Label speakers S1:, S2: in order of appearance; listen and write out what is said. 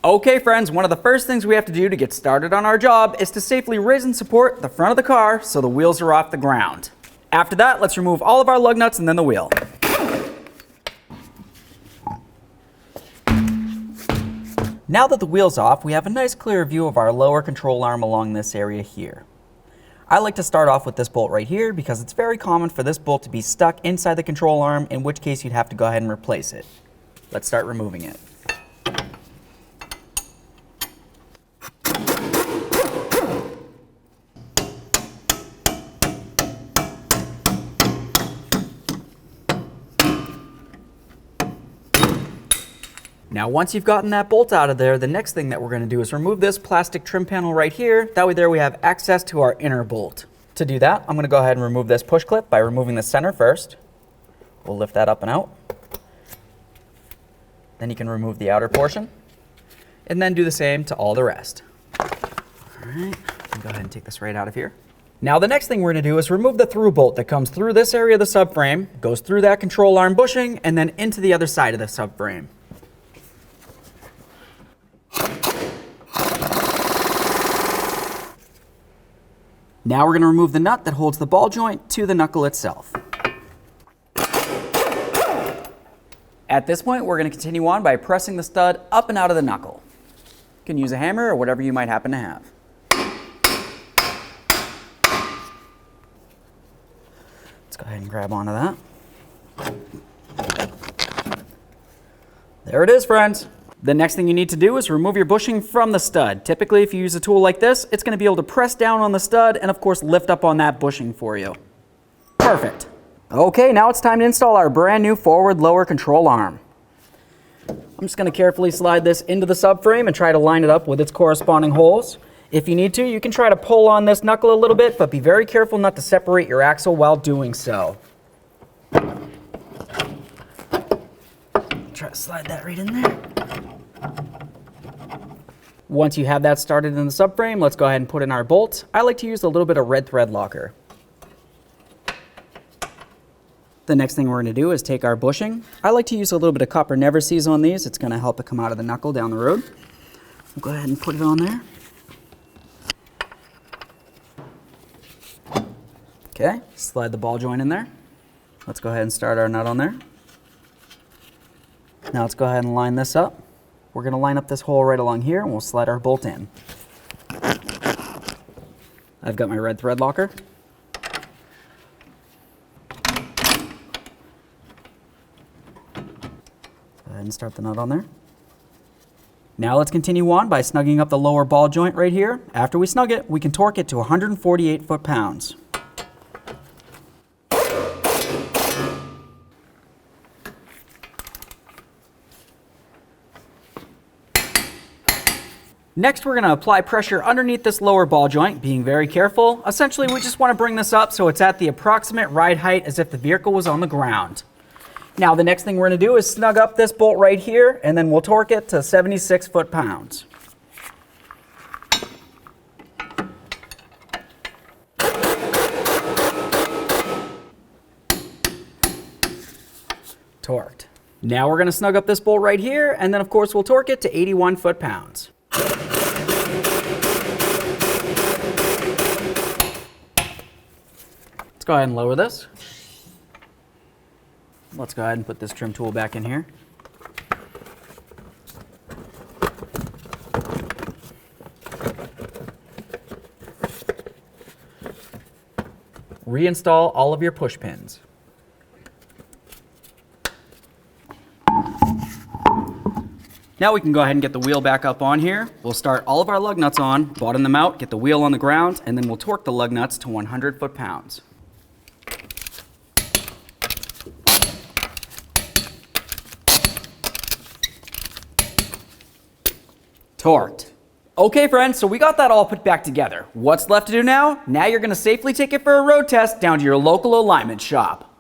S1: Okay friends, one of the first things we have to do to get started on our job is to safely raise and support the front of the car so the wheels are off the ground. After that, let's remove all of our lug nuts and then the wheel. Now that the wheel's off, we have a nice clear view of our lower control arm along this area here. I like to start off with this bolt right here because it's very common for this bolt to be stuck inside the control arm, in which case you'd have to go ahead and replace it. Let's start removing it. Now once you've gotten that bolt out of there, the next thing that we're going to do is remove this plastic trim panel right here. That way there we have access to our inner bolt. To do that, I'm going to go ahead and remove this push clip by removing the center first. We'll lift that up and out. Then you can remove the outer portion. And then do the same to all the rest. All right, go ahead and take this right out of here. Now the next thing we're going to do is remove the through bolt that comes through this area of the subframe, goes through that control arm bushing, and then into the other side of the subframe. Now we're going to remove the nut that holds the ball joint to the knuckle itself. At this point, we're going to continue on by pressing the stud up and out of the knuckle. You can use a hammer or whatever you might happen to have. Let's go ahead and grab onto that. There it is, friends. The next thing you need to do is remove your bushing from the stud. Typically, if you use a tool like this, it's going to be able to press down on the stud and of course lift up on that bushing for you. Perfect. Okay, now it's time to install our brand new forward lower control arm. I'm just going to carefully slide this into the subframe and try to line it up with its corresponding holes. If you need to, you can try to pull on this knuckle a little bit, but be very careful not to separate your axle while doing so. Try to slide that right in there. Once you have that started in the subframe, let's go ahead and put in our bolts. I like to use a little bit of red thread locker. The next thing we're going to do is take our bushing. I like to use a little bit of copper never seize on these. It's going to help it come out of the knuckle down the road. We'll go ahead and put it on there. Okay, slide the ball joint in there. Let's go ahead and start our nut on there. Now let's go ahead and line this up. We're going to line up this hole right along here and we'll slide our bolt in. I've got my red thread locker. Go ahead and start the nut on there. Now let's continue on by snugging up the lower ball joint right here. After we snug it, we can torque it to 148 foot-pounds. Next, we're going to apply pressure underneath this lower ball joint, being very careful. Essentially, we just want to bring this up so it's at the approximate ride height as if the vehicle was on the ground. Now, the next thing we're going to do is snug up this bolt right here, and then we'll torque it to 76 foot-pounds. Torqued. Now we're going to snug up this bolt right here, and then of course we'll torque it to 81 foot-pounds. Let's go ahead and lower this. Let's go ahead and put this trim tool back in here. Reinstall all of your push pins. Now we can go ahead and get the wheel back up on here. We'll start all of our lug nuts on, bottom them out, get the wheel on the ground, and then we'll torque the lug nuts to 100 foot-pounds. Torqued. Okay friends, so we got that all put back together. What's left to do now? Now you're going to safely take it for a road test down to your local alignment shop.